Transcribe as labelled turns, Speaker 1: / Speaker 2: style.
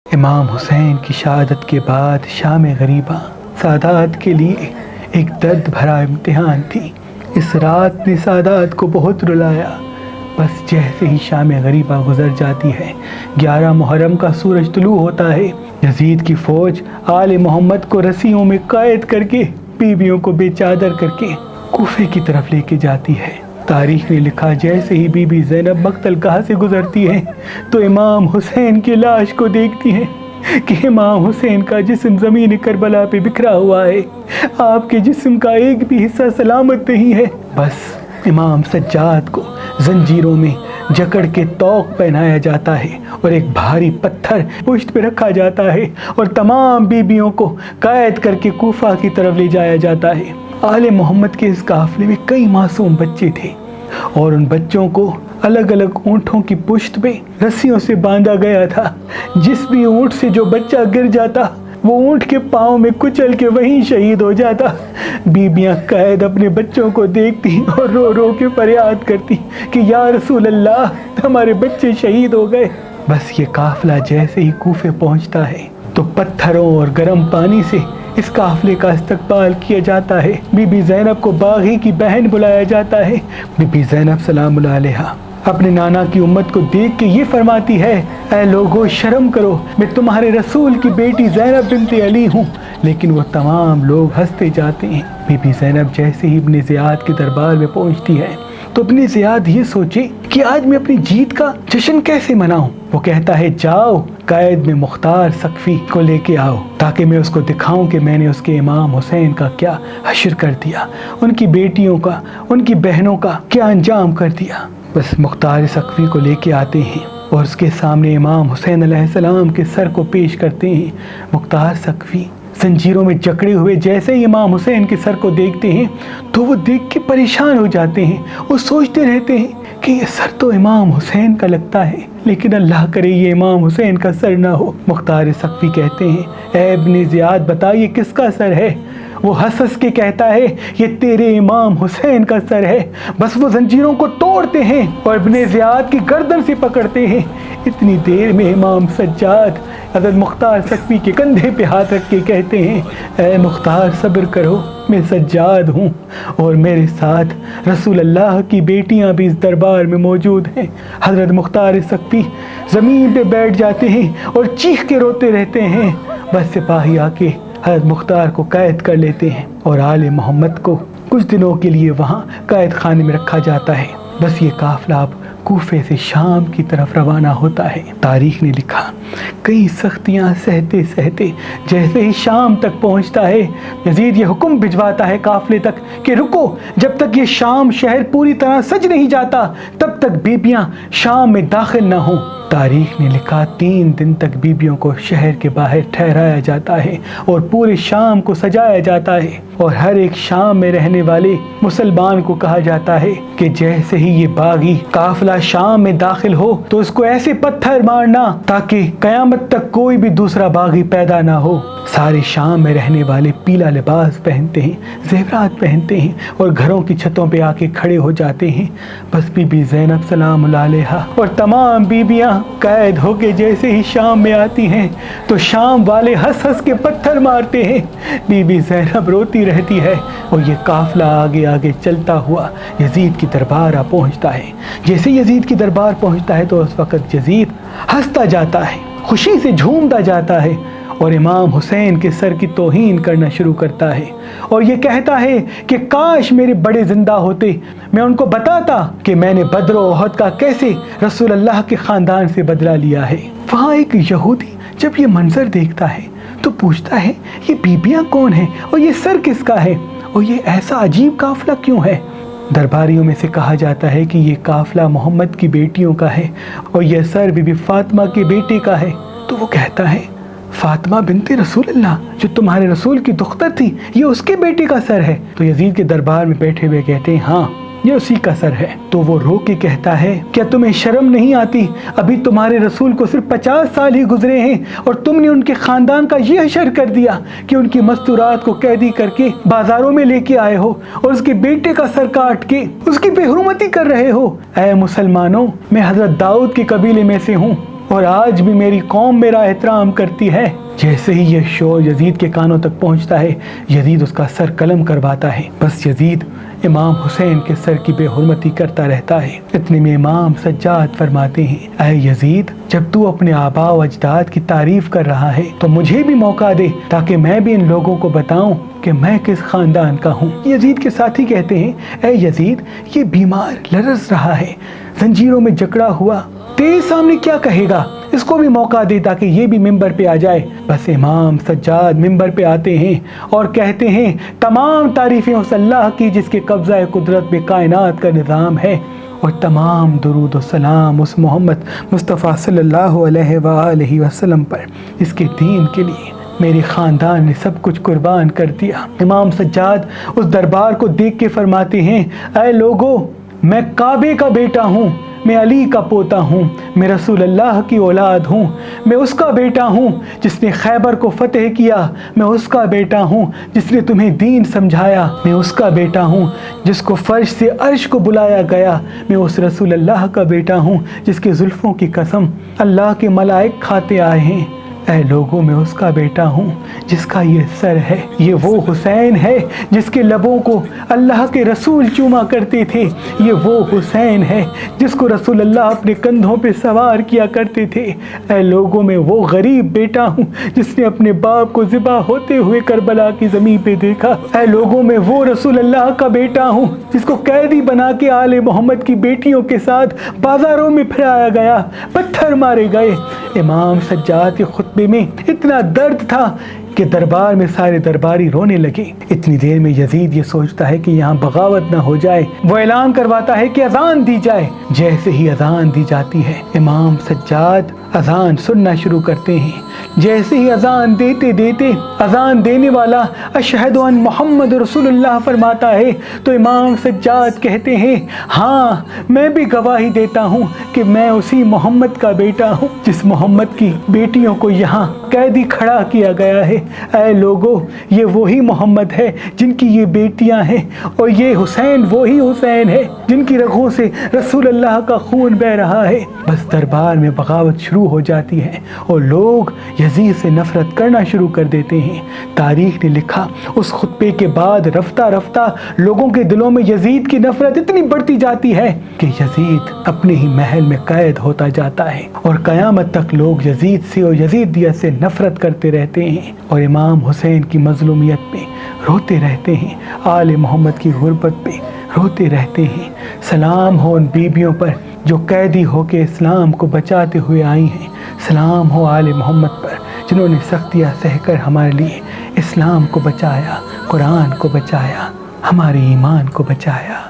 Speaker 1: امام حسین کی شہادت کے بعد شام غریبہ سادات کے لیے ایک درد بھرا امتحان تھی۔ اس رات نے سادات کو بہت رلایا۔ بس جیسے ہی شام غریبہ گزر جاتی ہے، 11 محرم کا سورج طلوع ہوتا ہے، یزید کی فوج آل محمد کو رسیوں میں قید کر کے، بیویوں کو بے چادر کر کے کوفے کی طرف لے کے جاتی ہے۔ تاریخ نے لکھا جیسے ہی بی بی زینب مقتل گاہ سے گزرتی ہیں تو امام حسین کی لاش کو دیکھتی ہیں کہ امام حسین کا جسم زمین کربلا پہ بکھرا ہوا ہے، آپ کے جسم کا ایک بھی حصہ سلامت نہیں ہے۔ بس امام سجاد کو زنجیروں میں جکڑ کے طوق پہنایا جاتا ہے اور ایک بھاری پتھر پشت پہ رکھا جاتا ہے اور تمام بیویوں کو قید کر کے کوفہ کی طرف لے جایا جاتا ہے۔ آل محمد کے اس قافلے میں کئی معصوم بچے تھے اور ان بچوں کو الگ الگ اونٹوں کی پشت پہ رسیوں سے باندھا گیا تھا۔ جس بھی اونٹ سے جو بچہ گر جاتا وہ اونٹ کے پاؤں میں کچل کے وہیں شہید ہو جاتا۔ بیبیاں قید اپنے بچوں کو دیکھتی اور رو رو کے فریاد کرتی کہ یا رسول اللہ ہمارے بچے شہید ہو گئے۔ بس یہ قافلہ جیسے ہی کوفے پہنچتا ہے تو پتھروں اور گرم پانی سے اس قافلے کا استقبال کیا جاتا ہے۔ بی بی زینب کو باغی کی بہن بلایا جاتا ہے۔ بی بی زینب سلام اللہ علیہا اپنے نانا کی امت کو دیکھ کے یہ فرماتی ہے، اے لوگو شرم کرو، میں تمہارے رسول کی بیٹی زینب بنت علی ہوں۔ لیکن وہ تمام لوگ ہنستے جاتے ہیں۔ بی بی زینب جیسے ہی ابن زیاد کے دربار میں پہنچتی ہے تو ابن زیاد یہ سوچے کہ آج میں اپنی جیت کا جشن کیسے مناؤں۔ وہ کہتا ہے جاؤ قید میں مختار ثقفی کو لے کے آؤ تاکہ میں اس کو دکھاؤں کہ میں نے اس کے امام حسین کا کیا حشر کر دیا، ان کی بیٹیوں کا، ان کی بہنوں کا کیا انجام کر دیا۔ بس مختار ثقفی کو لے کے آتے ہیں اور اس کے سامنے امام حسین علیہ السلام کے سر کو پیش کرتے ہیں۔ مختار ثقفی زنجیروں میں جکڑے ہوئے جیسے ہی امام حسین کے سر کو دیکھتے ہیں تو وہ دیکھ کے پریشان ہو جاتے ہیں۔ وہ سوچتے رہتے ہیں کہ یہ سر تو امام حسین کا لگتا ہے، لیکن اللہ کرے یہ امام حسین کا سر نہ ہو۔ مختار ثقفی کہتے ہیں، اے ابن زیاد بتا یہ کس کا سر ہے؟ وہ ہنس ہنس کے کہتا ہے، یہ تیرے امام حسین کا سر ہے۔ بس وہ زنجیروں کو توڑتے ہیں اور ابن زیاد کی گردن سے پکڑتے ہیں۔ اتنی دیر میں امام سجاد حضرت مختار ثقفی کے کندھے پہ ہاتھ رکھ کے کہتے ہیں، اے مختار صبر کرو، میں سجاد ہوں اور میرے ساتھ رسول اللہ کی بیٹیاں بھی اس دربار میں موجود ہیں۔ حضرت مختار ثقفی زمین پہ بیٹھ جاتے ہیں اور چیخ کے روتے رہتے ہیں۔ بس سپاہی آ کے حضرت مختار کو قید کر لیتے ہیں اور آل محمد کو کچھ دنوں کے لیے وہاں قید خانے میں رکھا جاتا ہے۔ بس یہ قافلہ اب کوفے سے شام کی طرف روانہ ہوتا ہے۔ تاریخ نے لکھا کئی سختیاں سہتے سہتے جیسے ہی شام تک پہنچتا ہے، یزید یہ حکم بھجواتا ہے قافلے تک کہ رکو، جب تک یہ شام شہر پوری طرح سج نہیں جاتا تب تک بیبیاں شام میں داخل نہ ہوں۔ تاریخ نے لکھا 3 دن تک بیبیوں کو شہر کے باہر ٹھہرایا جاتا ہے اور پورے شام کو سجایا جاتا ہے، اور ہر ایک شام میں رہنے والے مسلمان کو کہا جاتا ہے کہ جیسے ہی یہ باغی قافلہ شام میں داخل ہو تو اس کو ایسے پتھر مارنا تاکہ قیامت تک کوئی بھی دوسرا باغی پیدا نہ ہو۔ سارے شام میں رہنے والے پیلا لباس پہنتے ہیں، زیورات پہنتے ہیں اور گھروں کی چھتوں پہ آ کے کھڑے ہو جاتے ہیں۔ بس بی بی زینب سلام اللہ علیہا اور تمام بیبیاں قید ہو کے جیسے ہی شام میں آتی ہیں تو شام والے ہنس ہنس کے پتھر مارتے ہیں۔ بی بی زینب روتی رہتی ہے اور یہ قافلہ آگے آگے چلتا ہوا یزید کی دربار آ پہنچتا ہے۔ جیسے یزید کی دربار پہنچتا ہے تو اس وقت یزید ہنستا جاتا ہے، خوشی سے جھومتا جاتا ہے اور امام حسین کے سر کی توہین کرنا شروع کرتا ہے اور یہ کہتا ہے کہ کاش میرے بڑے زندہ ہوتے، میں ان کو بتاتا کہ میں نے بدر و احد کا کیسے رسول اللہ کے خاندان سے بدلہ لیا ہے۔ وہاں ایک یہودی جب یہ منظر دیکھتا ہے تو پوچھتا ہے یہ بیبیاں کون ہیں اور یہ سر کس کا ہے اور یہ ایسا عجیب قافلہ کیوں ہے؟ درباریوں میں سے کہا جاتا ہے کہ یہ قافلہ محمد کی بیٹیوں کا ہے اور یہ سر بی بی فاطمہ کے بیٹے کا ہے۔ تو وہ کہتا ہے فاطمہ بنت رسول اللہ جو تمہارے رسول کی دختر تھی، یہ اس کے بیٹے کا سر ہے؟ تو یزید کے دربار میں بیٹھے ہوئے کہتے ہیں ہاں یہ اسی کا سر ہے۔ تو وہ رو کے کہتا ہے کیا تمہیں شرم نہیں آتی؟ ابھی تمہارے رسول کو صرف 50 سال ہی گزرے ہیں اور تم نے ان کے خاندان کا یہ حشر کر دیا کہ ان کی مستورات کو قیدی کر کے بازاروں میں لے کے آئے ہو اور اس کے بیٹے کا سر کاٹ کے اس کی بے حرمتی کر رہے ہو۔ اے مسلمانوں، میں حضرت داؤد کے قبیلے میں سے ہوں اور آج بھی میری قوم میرا احترام کرتی ہے۔ جیسے ہی یہ شور یزید کے کانوں تک پہنچتا ہے، یزید اس کا سر قلم کرواتا ہے۔ بس یزید امام حسین کے سر کی بے حرمتی کرتا رہتا ہے۔ اتنے میں امام سجاد فرماتے ہیں، اے یزید، جب تو اپنے آباء و اجداد کی تعریف کر رہا ہے تو مجھے بھی موقع دے تاکہ میں بھی ان لوگوں کو بتاؤں کہ میں کس خاندان کا ہوں۔ یزید کے ساتھی کہتے ہیں، اے یزید، یہ بیمار لرز رہا ہے، زنجیروں میں جکڑا ہوا، تیرے سامنے کیا کہے گا؟ اس کو بھی موقع دے تاکہ یہ بھی منبر پہ آ جائے۔ بس امام سجاد منبر پہ آتے ہیں اور کہتے ہیں، تمام تعریفیں اس اللہ کی جس کے قبضہ قدرت میں کائنات کا نظام ہے، اور تمام درود و سلام اس محمد مصطفیٰ صلی اللہ علیہ وآلہ وسلم پر، اس کے دین کے لیے میرے خاندان نے سب کچھ قربان کر دیا۔ امام سجاد اس دربار کو دیکھ کے فرماتے ہیں، اے لوگو، میں کعبے کا بیٹا ہوں، میں علی کا پوتا ہوں، میں رسول اللہ کی اولاد ہوں، میں اس کا بیٹا ہوں جس نے خیبر کو فتح کیا، میں اس کا بیٹا ہوں جس نے تمہیں دین سمجھایا، میں اس کا بیٹا ہوں جس کو فرش سے عرش کو بلایا گیا، میں اس رسول اللہ کا بیٹا ہوں جس کے زلفوں کی قسم اللہ کے ملائک کھاتے آئے ہیں۔ اے لوگوں، میں اس کا بیٹا ہوں جس کا یہ سر ہے، یہ وہ حسین ہے جس کے لبوں کو اللہ کے رسول چوما کرتے تھے، یہ وہ حسین ہے جس کو رسول اللہ اپنے کندھوں پہ سوار کیا کرتے تھے۔ اے لوگوں، میں وہ غریب بیٹا ہوں جس نے اپنے باپ کو ذبح ہوتے ہوئے کربلا کی زمین پہ دیکھا۔ اے لوگوں، میں وہ رسول اللہ کا بیٹا ہوں جس کو قیدی بنا کے آل محمد کی بیٹیوں کے ساتھ بازاروں میں پھرایا گیا، پتھر مارے گئے۔ امام سجاد کے خطبے میں اتنا درد تھا کہ دربار میں سارے درباری رونے لگے۔ اتنی دیر میں یزید یہ سوچتا ہے کہ یہاں بغاوت نہ ہو جائے، وہ اعلان کرواتا ہے کہ اذان دی جائے۔ جیسے ہی اذان دی جاتی ہے، امام سجاد اذان سننا شروع کرتے ہیں۔ جیسے ہی اذان دیتے دیتے اذان دینے والا اشہد ان محمد رسول اللہ فرماتا ہے تو امام سجاد کہتے ہیں، ہاں، میں بھی گواہی دیتا ہوں کہ میں اسی محمد کا بیٹا ہوں جس محمد کی بیٹیوں کو یہاں قیدی کھڑا کیا گیا ہے۔ اے لوگو، یہ وہی محمد ہے جن کی یہ بیٹیاں ہیں، اور یہ حسین وہی حسین ہے جن کی رگوں سے رسول اللہ کا خون بہ رہا ہے۔ بس دربار میں بغاوت شروع ہو جاتی ہے اور لوگ یزید سے نفرت کرنا شروع کر دیتے ہیں۔ تاریخ نے لکھا، اس خطبے کے بعد رفتہ رفتہ لوگوں کے دلوں میں یزید کی نفرت اتنی بڑھتی جاتی ہے کہ یزید اپنے ہی محل میں قید ہوتا جاتا ہے، اور قیامت تک لوگ یزید سے اور یزیدیت سے نفرت کرتے رہتے ہیں اور امام حسین کی مظلومیت میں روتے رہتے ہیں، آل محمد کی غربت پہ روتے رہتے ہیں۔ سلام ہو ان بیبیوں پر جو قیدی ہو کے اسلام کو بچاتے ہوئے آئی ہیں، سلام ہو آل محمد پر جنہوں نے سختیاں سہ کر ہمارے لیے اسلام کو بچایا، قرآن کو بچایا، ہمارے ایمان کو بچایا۔